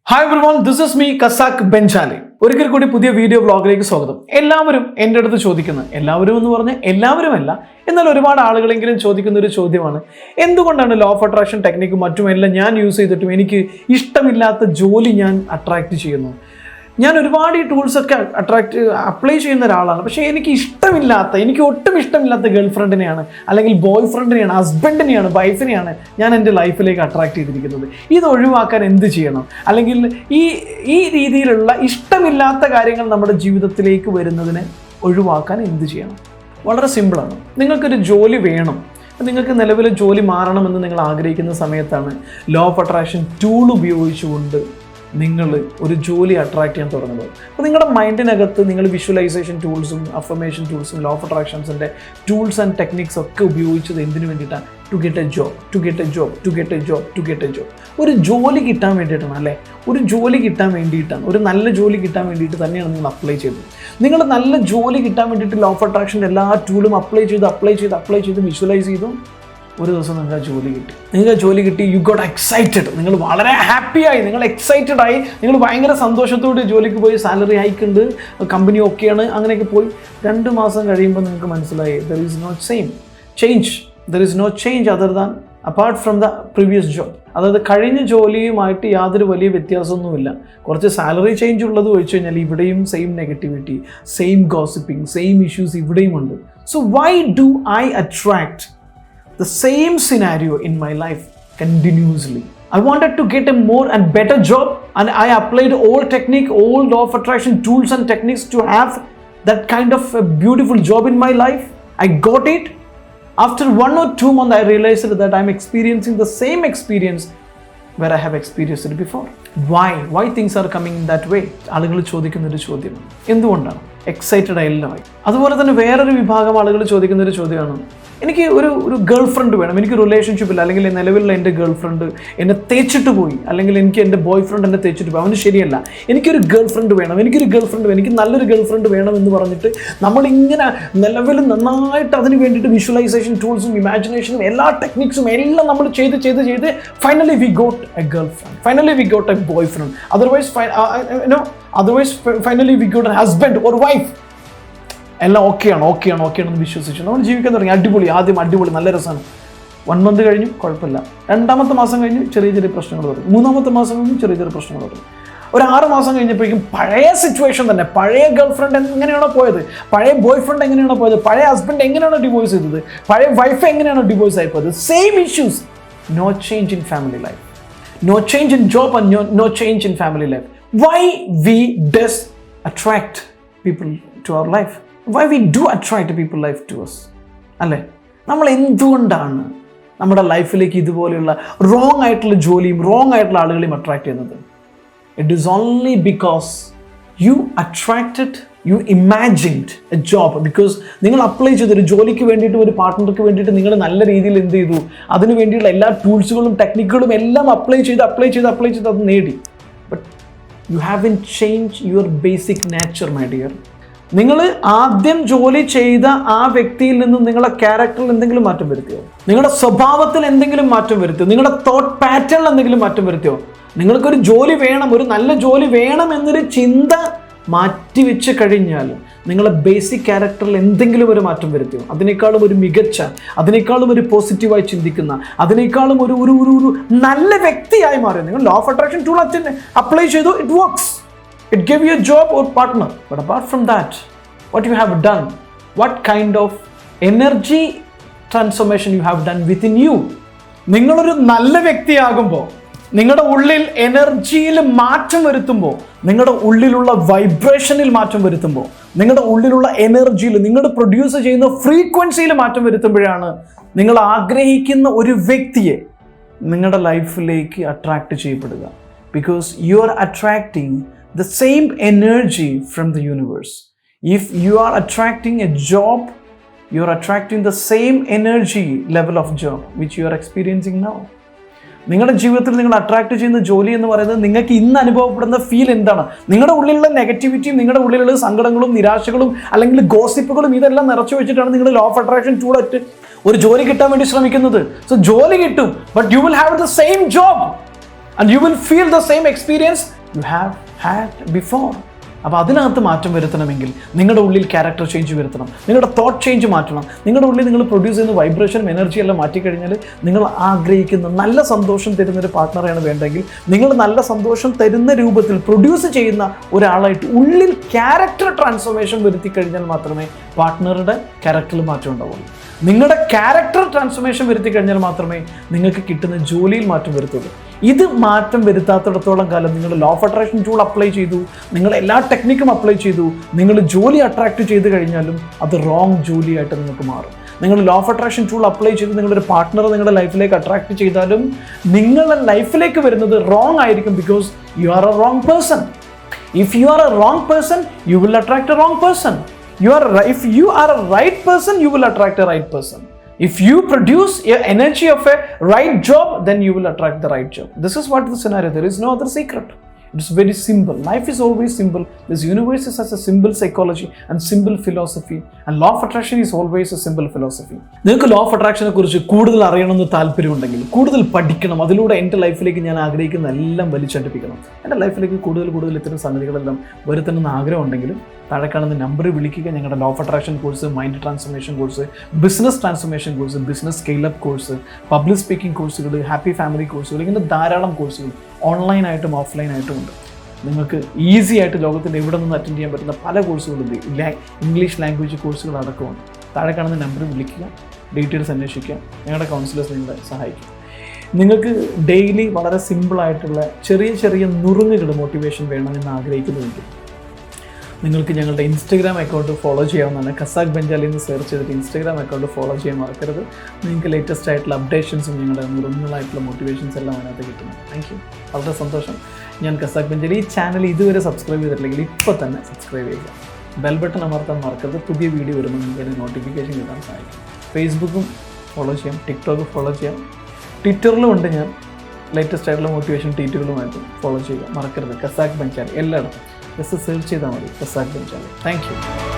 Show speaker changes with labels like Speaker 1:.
Speaker 1: Hi everyone, this is me, Casac Benjali. ഒരിക്കൽ കൂടി പുതിയ വീഡിയോ വ്ളോഗിലേക്ക് സ്വാഗതം. എല്ലാവരും എൻ്റെ അടുത്ത് ചോദിക്കുന്ന, എല്ലാവരും എന്ന് പറഞ്ഞാൽ എല്ലാവരുമല്ല, എന്നാൽ ഒരുപാട് ആളുകളെങ്കിലും ചോദിക്കുന്ന ഒരു ചോദ്യമാണ്, എന്തുകൊണ്ടാണ് ലോ ഓഫ് അട്രാക്ഷൻ ടെക്നിക്കും മറ്റുമെല്ലാം ഞാൻ യൂസ് ചെയ്തിട്ടും എനിക്ക് ഇഷ്ടമില്ലാത്ത ജോലി ഞാൻ അട്രാക്റ്റ് ചെയ്യുന്നു? ഞാൻ ഒരുപാട് ഈ ടൂൾസൊക്കെ അപ്ലൈ ചെയ്യുന്ന ഒരാളാണ്, പക്ഷേ എനിക്ക് ഒട്ടും ഇഷ്ടമില്ലാത്ത ഗേൾ ഫ്രണ്ടിനെയാണ്, അല്ലെങ്കിൽ ബോയ് ഫ്രണ്ടിനെയാണ്, ഹസ്ബൻഡിനെയാണ്, വൈഫിനെയാണ് ഞാൻ എൻ്റെ ലൈഫിലേക്ക് അട്രാക്റ്റ് ചെയ്തിരിക്കുന്നത്. ഇത് ഒഴിവാക്കാൻ എന്ത് ചെയ്യണം? അല്ലെങ്കിൽ ഈ രീതിയിലുള്ള ഇഷ്ടമില്ലാത്ത കാര്യങ്ങൾ നമ്മുടെ ജീവിതത്തിലേക്ക് വരുന്നതിനെ ഒഴിവാക്കാൻ എന്ത് ചെയ്യണം? വളരെ സിമ്പിളാണ്. നിങ്ങൾക്കൊരു ജോലി വേണം, നിങ്ങൾക്ക് നിലവിലെ ജോലി മാറണമെന്ന് നിങ്ങൾ ആഗ്രഹിക്കുന്ന സമയത്താണ് ലോ ഓഫ് അട്രാക്ഷൻ ടൂൾ ഉപയോഗിച്ചുകൊണ്ട് നിങ്ങൾ ഒരു ജോലി അട്രാക്ട് ചെയ്യാൻ തുടങ്ങുന്നത്. അപ്പോൾ നിങ്ങളുടെ മൈൻഡിനകത്ത് നിങ്ങൾ വിഷ്വലൈസേഷൻ ടൂൾസും അഫർമേഷൻ ടൂൾസും ലോ ഓഫ് അട്രാക്ഷൻസിൻ്റെ ടൂൾസ് ആൻഡ് ടെക്നിക്സ് ഒക്കെ ഉപയോഗിച്ചത് എന്തിനു വേണ്ടിയിട്ടാണ്? To get a job. ഒരു ജോലി കിട്ടാൻ വേണ്ടിയിട്ടാണ്, അല്ലേ? ഒരു ജോലി കിട്ടാൻ വേണ്ടിയിട്ടാണ്, ഒരു നല്ല ജോലി കിട്ടാൻ വേണ്ടിയിട്ട് തന്നെയാണ് നിങ്ങൾ അപ്ലൈ ചെയ്തത്. നിങ്ങൾ നല്ല ജോലി കിട്ടാൻ വേണ്ടിയിട്ട് ലോ ഓഫ് അട്രാക്ഷൻ്റെ എല്ലാ ടൂളും അപ്ലൈ ചെയ്ത് വിഷ്വലൈസ് ചെയ്തു. ഒരു ദിവസം നിങ്ങൾക്ക് ആ ജോലി കിട്ടി, യു ഗോട്ട് എക്സൈറ്റഡ്. നിങ്ങൾ വളരെ ഹാപ്പിയായി, നിങ്ങൾ എക്സൈറ്റഡ് ആയി, നിങ്ങൾ ഭയങ്കര സന്തോഷത്തോടെ ജോലിക്ക് പോയി, സാലറി ഹൈക്കുണ്ട്, കമ്പനി ഓക്കെയാണ്, അങ്ങനെയൊക്കെ പോയി. 2 മാസം കഴിയുമ്പോൾ നിങ്ങൾക്ക് മനസ്സിലായി there is no change other than apart from the previous job. അതായത് കഴിഞ്ഞ ജോലിയുമായിട്ട് യാതൊരു വലിയ വ്യത്യാസമൊന്നുമില്ല. കുറച്ച് സാലറി ചേഞ്ച് ഉള്ളത് ഒഴിച്ചു കഴിഞ്ഞാൽ ഇവിടെയും same negativity, same gossiping, same issues ഇവിടെയും ഉണ്ട്. So why do I attract the same scenario in my life continuously? I wanted to get a more and better job, and I applied all law of attraction tools and techniques to have that kind of a beautiful job in my life. I got it. After 1 or 2 months, I realized that I'm experiencing the same experience where I have experienced it before. Why things are coming that way? ആളുകൾ ചോദിക്കുന്ന ഒരു ചോദ്യമാണ്, എന്തുകൊണ്ടാണ്? Excited ആയില്ലമായി. അതുപോലെ തന്നെ വേറൊരു വിഭാഗം ആളുകൾ ചോദിക്കുന്ന ഒരു ചോദ്യമാണ്, എനിക്ക് ഒരു ഗേൾ ഫ്രണ്ട് വേണം, എനിക്ക് റിലേഷൻഷിപ്പ് ഇല്ല, അല്ലെങ്കിൽ നിലവിലുള്ള എൻ്റെ ഗേൾ ഫ്രണ്ട് എന്നെ തേച്ചിട്ട് പോയി, അല്ലെങ്കിൽ എനിക്ക് എൻ്റെ ബോയ് ഫ്രണ്ട് എന്നെ തേച്ചിട്ട് പോയി, അവന് ശരിയല്ല, എനിക്കൊരു ഗേൾ ഫ്രണ്ട് വേണം, എനിക്ക് നല്ലൊരു ഗേൾ ഫ്രണ്ട് വേണം എന്ന് പറഞ്ഞിട്ട് നമ്മളിങ്ങനെ നിലവിൽ നന്നായിട്ട് അതിന് വേണ്ടിയിട്ട് വിഷ്വലൈസേഷൻ ടൂൾസും ഇമാജിനേഷനും എല്ലാ ടെക്നിക്സും എല്ലാം നമ്മൾ ചെയ്ത് finally we got A girl friend, finally we got A boy friend, otherwise finally we got a husband or wife. എല്ലാം ഓക്കെയാണെന്ന് വിശ്വസിച്ചു നമ്മൾ ജീവിക്കാൻ തുടങ്ങി. ആദ്യം അടിപൊളി, നല്ല രസമാണ്. 1 month കഴിഞ്ഞു, കുഴപ്പമില്ല. 2ാമത്തെ മാസം കഴിഞ്ഞ് ചെറിയ പ്രശ്നങ്ങൾ തുടങ്ങി. 3ാമത്തെ മാസം കഴിഞ്ഞ് ചെറിയ പ്രശ്നങ്ങൾ തുടങ്ങി. ഒരു 6 മാസം കഴിഞ്ഞപ്പോഴേക്കും പഴയ സിറ്റുവേഷൻ തന്നെ, പഴയ ഗേൾ ഫ്രണ്ട് എങ്ങനെയാണോ പോയത്, പഴയ ബോയ് ഫ്രണ്ട് എങ്ങനെയാണോ പോയത്, പഴയ ഹസ്ബൻഡ് എങ്ങനെയാണോ ഡിവോഴ്സ് ചെയ്തത്, പഴയ വൈഫ് എങ്ങനെയാണോ ഡിവോഴ്സ് ആയി പോയത്, same issues. No change in family life, no change in job and no change in family life. Why we attract people to our life? Why we do attract people life to us? അല്ലേ? നമ്മൾ എന്തുകൊണ്ടാണ് നമ്മുടെ ലൈഫിലേക്ക് ഇതുപോലെയുള്ള wrong ആയിട്ടുള്ള ജോലിയും wrong ആയിട്ടുള്ള ആളുകളെയും അട്രാക്ട് ചെയ്യുന്നത്? It is only because you imagined A job. Because നിങ്ങൾ അപ്ലൈ ചെയ്തൊരു ജോലിക്ക് വേണ്ടിയിട്ട്, ഒരു പാർട്ട്ണർക്ക് വേണ്ടിയിട്ട് നിങ്ങൾ നല്ല രീതിയിൽ എന്ത് ചെയ്തു, അതിന് വേണ്ടിയുള്ള എല്ലാ ടൂൾസുകളും ടെക്നിക്കുകളും എല്ലാം അപ്ലൈ ചെയ്ത് അത് നേടി. But you haven't changed your basic nature, my dear. നിങ്ങൾ ആദ്യം ജോലി ചെയ്ത ആ വ്യക്തിയിൽ നിന്നും നിങ്ങളുടെ ക്യാരക്ടറിൽ എന്തെങ്കിലും മാറ്റം വരുത്തിയോ? നിങ്ങളുടെ സ്വഭാവത്തിൽ എന്തെങ്കിലും മാറ്റം വരുത്തിയോ? നിങ്ങളുടെ തോട്ട് പാറ്റേണിൽ എന്തെങ്കിലും മാറ്റം വരുത്തിയോ? നിങ്ങൾക്കൊരു ജോലി വേണം, ഒരു നല്ല ജോലി വേണം എന്നൊരു ചിന്ത മാറ്റിവെച്ച് കഴിഞ്ഞാൽ നിങ്ങളുടെ ബേസിക് ക്യാരക്ടറിൽ എന്തെങ്കിലും ഒരു മാറ്റം വരുത്തിയോ? അതിനേക്കാളും ഒരു മികച്ച, അതിനേക്കാളും ഒരു പോസിറ്റീവായി ചിന്തിക്കുന്ന, അതിനേക്കാളും ഒരു നല്ല വ്യക്തിയായി മാറിയോ? നിങ്ങൾ law of attraction tool apply ചെയ്തു, it works, it give you a job or partner. But apart from that, what you have done, what kind of energy transformation you have done within you? നിങ്ങളൊരു നല്ല വ്യക്തിയാകുമ്പോൾ, നിങ്ങളുടെ ഉള്ളിൽ എനർജിയിൽ മാറ്റം വരുത്തുമ്പോൾ, നിങ്ങളുടെ ഉള്ളിലുള്ള വൈബ്രേഷനിൽ മാറ്റം വരുത്തുമ്പോൾ, നിങ്ങളുടെ ഉള്ളിലുള്ള എനർജിയിൽ, നിങ്ങൾ പ്രൊഡ്യൂസ് ചെയ്യുന്ന ഫ്രീക്വൻസിയിൽ മാറ്റം വരുത്തുമ്പോഴാണ് നിങ്ങൾ ആഗ്രഹിക്കുന്ന ഒരു വ്യക്തിയെ നിങ്ങളുടെ ലൈഫിലേക്ക് അട്രാക്ട് ചെയ്യപ്പെടുക. Because you are attracting the same energy from the universe. If you are attracting a job, you are attracting the same energy level of job which you are experiencing now. നിങ്ങളുടെ ജീവിതത്തിൽ നിങ്ങൾ attract ചെയ്യുന്ന ജോലി എന്ന് പറയുന്നത് നിങ്ങൾക്ക് ഇന്ന് അനുഭവപ്പെടുന്ന ഫീൽ എന്താണ്? നിങ്ങളുടെ ഉള്ളിലുള്ള നെഗറ്റിവിറ്റിയും, നിങ്ങളുടെ ഉള്ളിലുള്ള സങ്കടങ്ങളും, നിരാശകളും, അല്ലെങ്കിൽ ഗോസിപ്പുകളും ഇതെല്ലാം നിറച്ചു വെച്ചിട്ടാണ് നിങ്ങൾ ലോ ഓഫ് അട്രാക്ഷൻ ടൂൾ ഒരു ജോലി കിട്ടാൻ വേണ്ടി ശ്രമിക്കുന്നത്. സോ ജോലി കിട്ടും, but you will have the same job and you will feel the same experience you have had before. അപ്പോൾ അതിനകത്ത് മാറ്റം വരുത്തണമെങ്കിൽ നിങ്ങളുടെ ഉള്ളിൽ ക്യാരക്ടർ ചേഞ്ച് വരുത്തണം, നിങ്ങളുടെ തോട്ട് ചേഞ്ച് മാറ്റണം. നിങ്ങളുടെ ഉള്ളിൽ നിങ്ങൾ പ്രൊഡ്യൂസ് ചെയ്യുന്ന വൈബ്രേഷനും എനർജി എല്ലാം മാറ്റിക്കഴിഞ്ഞാൽ നിങ്ങൾ ആഗ്രഹിക്കുന്ന നല്ല സന്തോഷം തരുന്നൊരു പാർട്ട്ണറെയാണ് വേണ്ടെങ്കിൽ നിങ്ങൾ നല്ല സന്തോഷം തരുന്ന രൂപത്തിൽ പ്രൊഡ്യൂസ് ചെയ്യുന്ന ഒരാളായിട്ട് ഉള്ളിൽ ക്യാരക്ടർ ട്രാൻസ്ഫോർമേഷൻ വരുത്തി കഴിഞ്ഞാൽ മാത്രമേ പാർട്ട്ണറുടെ ക്യാരക്ടറിൽ മാറ്റം ഉണ്ടാവുള്ളൂ. നിങ്ങളുടെ ക്യാരക്ടർ ട്രാൻസ്ഫോർമേഷൻ വരുത്തി കഴിഞ്ഞാൽ മാത്രമേ നിങ്ങൾക്ക് കിട്ടുന്ന ജോലിയിൽ മാറ്റം വരുത്തുള്ളൂ. ഇത് മാറ്റം വരുത്താത്തിടത്തോളം കാലം നിങ്ങൾ law of attraction tool apply ചെയ്തു, നിങ്ങൾ എല്ലാ ടെക്നിക്കും അപ്ലൈ ചെയ്തു, നിങ്ങൾ ജോലി അട്രാക്ട് ചെയ്ത് കഴിഞ്ഞാലും അത് റോങ് ജോലിയായിട്ട് നിങ്ങൾക്ക് മാറും. നിങ്ങൾ law of attraction tool apply ചെയ്ത് നിങ്ങളൊരു പാർട്ട്ണറെ നിങ്ങളുടെ ലൈഫിലേക്ക് അട്രാക്ട് ചെയ്താലും നിങ്ങളുടെ ലൈഫിലേക്ക് വരുന്നത് റോങ് ആയിരിക്കും. Because you R A wrong person. If you R A wrong person you will attract A wrong person. If you are a right person, you will attract a right person. If you produce your energy of a right job, then you will attract the right job. This is what the scenario. There is no other secret. It's very simple. Life is always simple. This universe is such a simple psychology and simple philosophy. And law of attraction is always a simple philosophy. നിങ്ങൾക്ക് law of അട്രാക്ഷനെ കുറിച്ച് കൂടുതൽ അറിയണമെന്ന് താല്പര്യമുണ്ടെങ്കിൽ, കൂടുതൽ പഠിക്കണം, അതിലൂടെ എൻ്റെ ലൈഫിലേക്ക് ഞാൻ ആഗ്രഹിക്കുന്ന എല്ലാം വലിച്ചടുപ്പിക്കണം, എൻ്റെ ലൈഫിലേക്ക് കൂടുതൽ ഇത്തരം സംഗതികളെല്ലാം വരുത്തണമെന്ന് ആഗ്രഹമുണ്ടെങ്കിൽ താഴെ കാണുന്ന നമ്പറിൽ വിളിക്കുക. ഞങ്ങളുടെ law of attraction course, mind transformation course, business transformation course, business scale up course, public speaking കോഴ്സുകൾ, ഹാപ്പി ഫാമിലി കോഴ്സുകൾ, ഇങ്ങനെ ധാരാളം കോഴ്സുകൾ ഓൺലൈനായിട്ടും ഓഫ്ലൈനായിട്ടും ഉണ്ട്. നിങ്ങൾക്ക് ഈസി ആയിട്ട് ലോകത്തിൻ്റെ എവിടെ നിന്ന് അറ്റൻഡ് ചെയ്യാൻ പറ്റുന്ന പല കോഴ്സുകളുണ്ട്. ഇംഗ്ലീഷ് ലാംഗ്വേജ് കോഴ്സുകൾ അടക്കമുണ്ട്. താഴെ കാണുന്ന നമ്പറിൽ വിളിക്കുക, ഡീറ്റെയിൽസ് അന്വേഷിക്കുക. ഞങ്ങളുടെ കൗൺസിലേഴ്സ് നിങ്ങളെ സഹായിക്കും. നിങ്ങൾക്ക് ഡെയിലി വളരെ സിമ്പിളായിട്ടുള്ള ചെറിയ നുറുങ്ങുകൾ മോട്ടിവേഷൻ വേണമെന്ന് ആഗ്രഹിക്കുന്നുവെങ്കിൽ നിങ്ങൾക്ക് ഞങ്ങളുടെ ഇൻസ്റ്റഗ്രാം അക്കൗണ്ട് ഫോളോ ചെയ്യാവുന്നതാണ്. കസാക് ബെഞ്ചാലി എന്ന് സെർച്ച് ചെയ്തിട്ട് ഇൻസ്റ്റഗ്രാം അക്കൗണ്ട് ഫോളോ ചെയ്യാൻ മറക്കരുത്. നിങ്ങൾക്ക് ലേറ്റസ്റ്റ് ആയിട്ടുള്ള അപ്ഡേഷൻസും ഞങ്ങളുടെ നുറുങ്ങുകളായിട്ടുള്ള മോട്ടിവേഷൻസ് എല്ലാം അതിനകത്ത് കിട്ടുന്നത്. Thank you. വളരെ സന്തോഷം. ഞാൻ കസാക് ബെഞ്ചാലി. ഈ ചാനൽ ഇതുവരെ സബ്സ്ക്രൈബ് ചെയ്തിട്ടില്ലെങ്കിൽ ഇപ്പോൾ തന്നെ സബ്സ്ക്രൈബ് ചെയ്യുക. ബെൽ ബട്ടൺ അമർത്താൻ മറക്കരുത്. പുതിയ വീഡിയോ വരുമ്പോൾ നിങ്ങൾക്ക് നോട്ടിഫിക്കേഷൻ കിട്ടാൻ സഹായിക്കും. ഫേസ്ബുക്കും ഫോളോ ചെയ്യാം, ടിക്ടോക്ക് ഫോളോ ചെയ്യാം, ട്വിറ്ററിലും ഉണ്ട്. ഞാൻ ലേറ്റസ്റ്റ് ആയിട്ടുള്ള മോട്ടിവേഷൻ ട്വീറ്റുകളുമായിട്ട് ഫോളോ ചെയ്യുക മറക്കരുത്. കസാക് ബെഞ്ചാലി എല്ലായിടത്തും ജസ്റ്റ് സെർച്ച് ചെയ്താൽ മതി. Casacbenjali. Thank you.